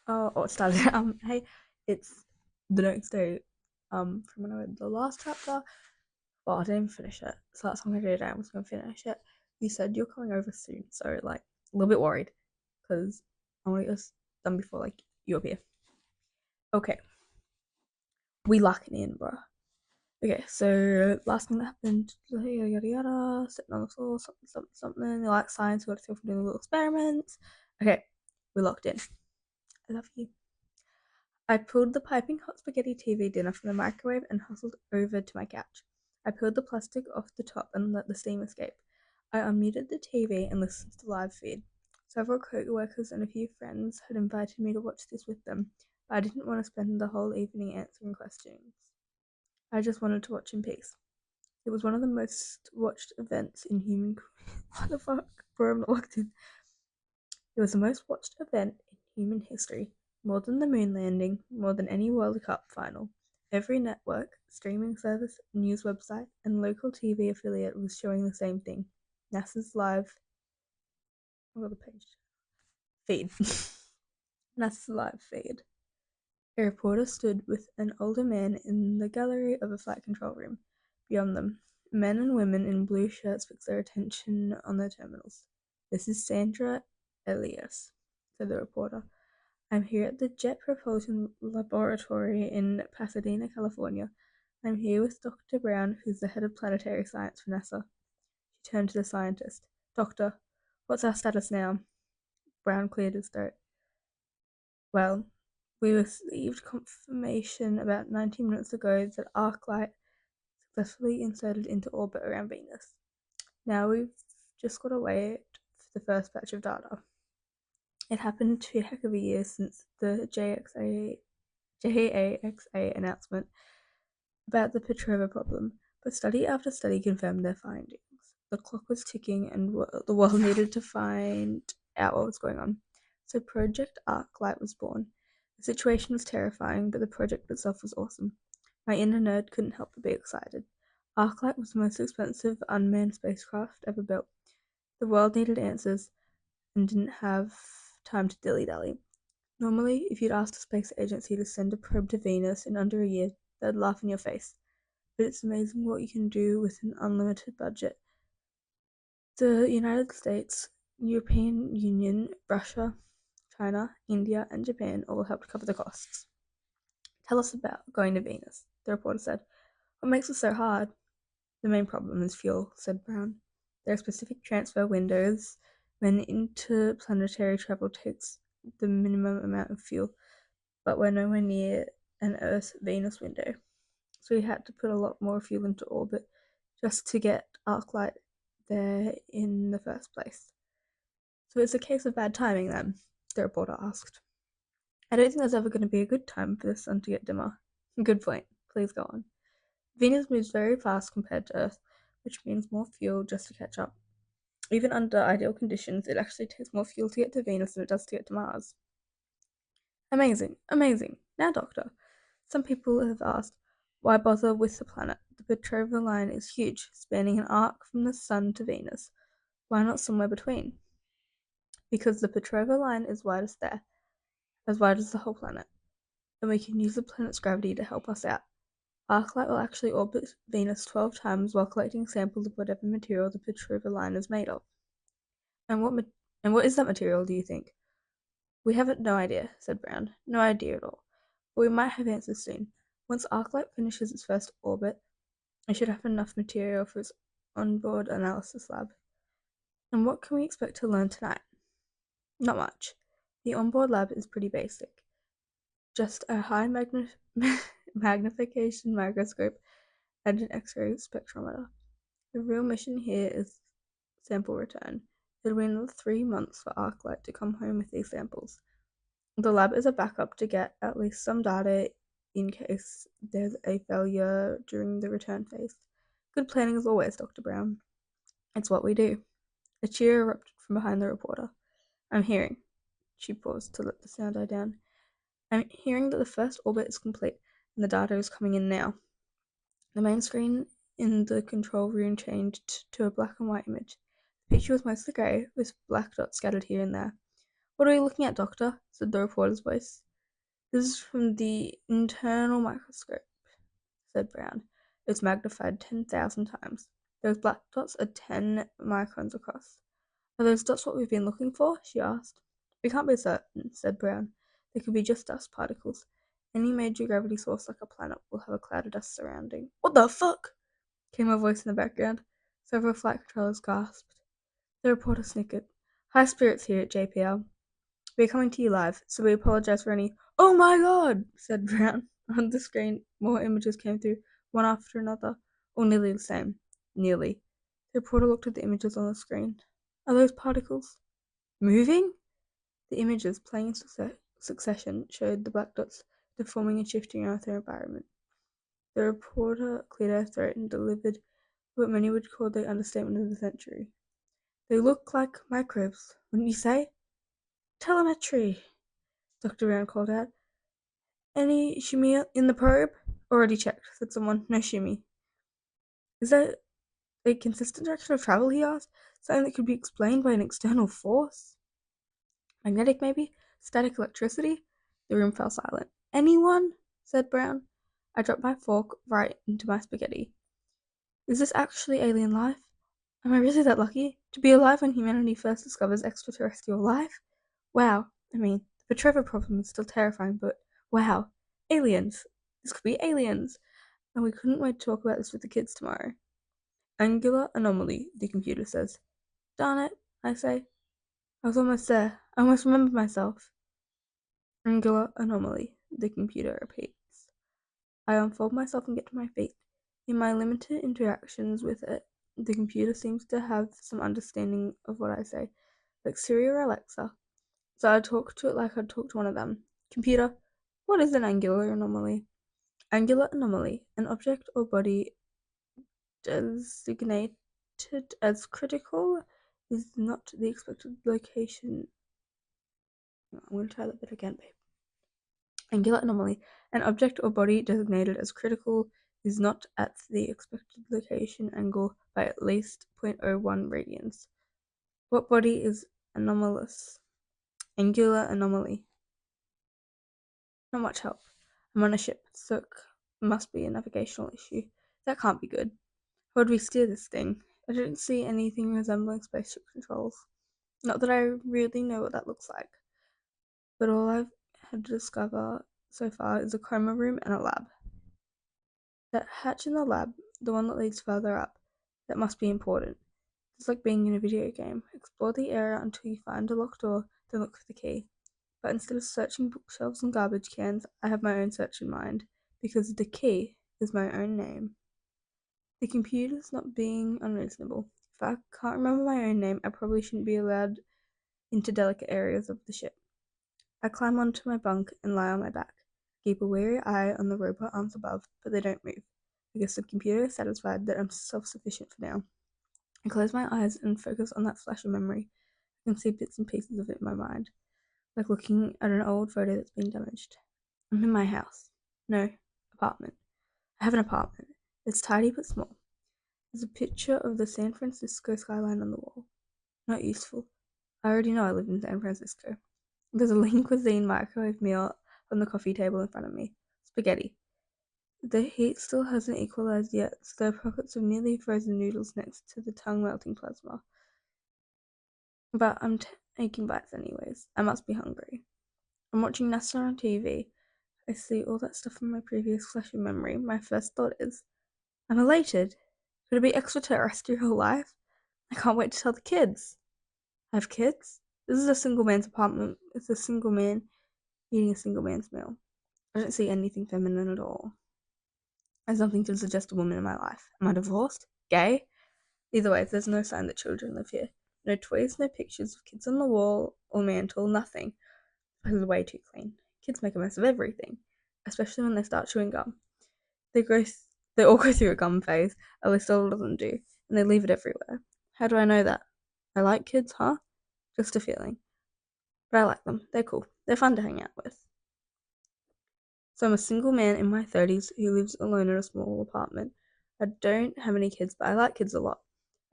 Oh, it started. Hey, it's the next day. From when I read the last chapter. Well, I didn't finish it, so that's what I'm gonna do today. I'm just gonna finish it. You said you're coming over soon, so like a little bit worried because I want to get this done before like you appear. Okay, we locking in, bro. Okay, so last thing that happened, yada yada yada, sitting on the floor, something. They like science, we got to go for doing little experiments. Okay, we locked in. I love you. I pulled the piping hot spaghetti TV dinner from the microwave and hustled over to my couch. I peeled the plastic off the top and let the steam escape. I unmuted the TV and listened to the live feed. Several co-workers and a few friends had invited me to watch this with them, but I didn't want to spend the whole evening answering questions. I just wanted to watch in peace. It was one of the most watched events in human. What the fuck? Bro, I'm not locked in. It was the most watched event in human history, more than the moon landing, more than any World Cup final. Every network, streaming service, news website, and local TV affiliate was showing the same thing. NASA's live oh, the page feed. NASA's live feed. A reporter stood with an older man in the gallery of a flight control room. Beyond them, men and women in blue shirts fixed their attention on their terminals. This is Sandra Elias, said the reporter. I'm here at the Jet Propulsion Laboratory in Pasadena, California. I'm here with Dr. Brown, who's the head of planetary science for NASA. She turned to the scientist. Doctor, what's our status now? Brown cleared his throat. Well, we received confirmation about 19 minutes ago that ArcLight successfully inserted into orbit around Venus. Now we've just got to wait for the first batch of data. It happened to be a heck of a year since the JAXA announcement about the Petrova problem, but study after study confirmed their findings. The clock was ticking and the world needed to find out what was going on. So Project Arclight was born. The situation was terrifying, but the project itself was awesome. My inner nerd couldn't help but be excited. Arclight was the most expensive unmanned spacecraft ever built. The world needed answers and didn't have time to dilly-dally. Normally, if you'd asked a space agency to send a probe to Venus in under a year, they'd laugh in your face. But it's amazing what you can do with an unlimited budget. The United States, European Union, Russia, China, India, and Japan all helped cover the costs. Tell us about going to Venus, the reporter said. What makes it so hard? The main problem is fuel, said Brown. There are specific transfer windows when interplanetary travel takes the minimum amount of fuel, but we're nowhere near an Earth Venus window. So we had to put a lot more fuel into orbit just to get Arclight there in the first place. So it's a case of bad timing then, the reporter asked. I don't think there's ever going to be a good time for the sun to get dimmer. Good point. Please go on. Venus moves very fast compared to Earth, which means more fuel just to catch up. Even under ideal conditions, it actually takes more fuel to get to Venus than it does to get to Mars. Amazing, amazing. Now, Doctor, some people have asked, why bother with the planet? The Petrova line is huge, spanning an arc from the Sun to Venus. Why not somewhere between? Because the Petrova line is widest there, as wide as the whole planet, and we can use the planet's gravity to help us out. Arclight will actually orbit Venus 12 times while collecting samples of whatever material the Petrova line is made of. And what is that material, do you think? We haven't no idea, said Brown. No idea at all. But we might have answers soon. Once Arclight finishes its first orbit, it should have enough material for its onboard analysis lab. And what can we expect to learn tonight? Not much. The onboard lab is pretty basic. Just a high magnification microscope and an X-ray spectrometer. The real mission here is sample return. It'll be another 3 months for Arclight to come home with these samples. The lab is a backup to get at least some data in case there's a failure during the return phase. Good planning as always, Dr. Brown. It's what we do. A cheer erupted from behind the reporter. I'm hearing. She paused to let the sound die down. I'm hearing that the first orbit is complete and the data is coming in now. The main screen in the control room changed to a black and white image. The picture was mostly grey, with black dots scattered here and there. What are you looking at, doctor? Said the reporter's voice. This is from the internal microscope, said Brown. It's magnified 10,000 times. Those black dots are 10 microns across. Are those dots what we've been looking for? She asked. We can't be certain, said Brown. They could be just dust particles. Any major gravity source like a planet will have a cloud of dust surrounding. What the fuck? Came a voice in the background. Several flight controllers gasped. The reporter snickered. High spirits here at JPL. We're coming to you live, so we apologize for any. Oh my god, said Brown. On the screen, more images came through, one after another, all nearly the same. Nearly. The reporter looked at the images on the screen. Are those particles moving? The images, playing in succession, showed the black dots deforming and shifting around their environment. The reporter cleared her throat and delivered what many would call the understatement of the century. They look like microbes, wouldn't you say? Telemetry, Dr. Brown called out. Any shimmy in the probe? Already checked, said someone. No shimmy. Is that a consistent direction of travel, he asked? Something that could be explained by an external force? Magnetic, maybe? Static electricity? The room fell silent. Anyone? Said Brown. I dropped my fork right into my spaghetti. Is this actually alien life? Am I really that lucky? To be alive when humanity first discovers extraterrestrial life? Wow. I mean, the Petrova problem is still terrifying, but wow. Aliens. This could be aliens. And we couldn't wait to talk about this with the kids tomorrow. Angular anomaly, the computer says. Darn it, I say. I was almost there. I almost remembered myself. Angular anomaly, the computer repeats. I unfold myself and get to my feet. In my limited interactions with it, the computer seems to have some understanding of what I say, like Siri or Alexa. So I talk to it like I'd talk to one of them. Computer, what is an angular anomaly? Angular anomaly, an object or body designated as critical is not the expected location. I'm going to try that bit again, babe. Angular anomaly, an object or body designated as critical is not at the expected location angle by at least 0.01 radians. What body is anomalous? Angular anomaly. Not much help. I'm on a ship, so it must be a navigational issue. That can't be good. How would we steer this thing? I didn't see anything resembling spaceship controls. Not that I really know what that looks like. But all I've had to discover so far is a coma room and a lab. That hatch in the lab, the one that leads further up, that must be important. It's like being in a video game. Explore the area until you find a locked door, then look for the key. But instead of searching bookshelves and garbage cans, I have my own search in mind, because the key is my own name. The computer's not being unreasonable. If I can't remember my own name, I probably shouldn't be allowed into delicate areas of the ship. I climb onto my bunk and lie on my back. Keep a wary eye on the robot arms above, but they don't move. I guess the computer is satisfied that I'm self-sufficient for now. I close my eyes and focus on that flash of memory. I can see bits and pieces of it in my mind, like looking at an old photo that's been damaged. I'm in my house. No, apartment. I have an apartment. It's tidy but small. There's a picture of the San Francisco skyline on the wall. Not useful. I already know I live in San Francisco. There's a lean cuisine microwave meal on the coffee table in front of me. Spaghetti. The heat still hasn't equalized yet, so there are pockets of nearly frozen noodles next to the tongue-melting plasma. But I'm taking bites anyways. I must be hungry. I'm watching NASA on TV. I see all that stuff from my previous flash of memory. My first thought is, I'm elated. Could it be extraterrestrial life? I can't wait to tell the kids. I have kids? This is a single man's apartment. It's a single man eating a single man's meal. I don't see anything feminine at all. There's nothing to suggest a woman in my life. Am I divorced? Gay? Either way, there's no sign that children live here. No toys, no pictures of kids on the wall or mantle, nothing. The place is way too clean. Kids make a mess of everything, especially when they start chewing gum. They all go through a gum phase, at least all of them do, and they leave it everywhere. How do I know that? I like kids, huh? Just a feeling. But I like them. They're cool. They're fun to hang out with. So I'm a single man in my 30s who lives alone in a small apartment. I don't have any kids, but I like kids a lot.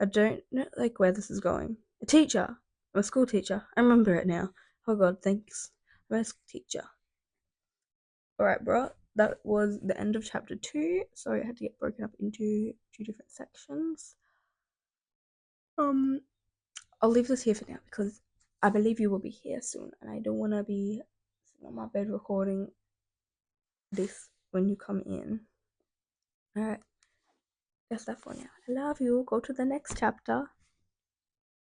I don't know where this is going. A teacher. I'm a school teacher. I remember it now. Oh god, thanks, my teacher. Alright, bro. That was the end of chapter 2. Sorry, I had to get broken up into 2 different sections. I'll leave this here for now because I believe you will be here soon, and I don't want to be sitting on my bed recording this when you come in. Alright, that's that for now. I love you. Go to the next chapter.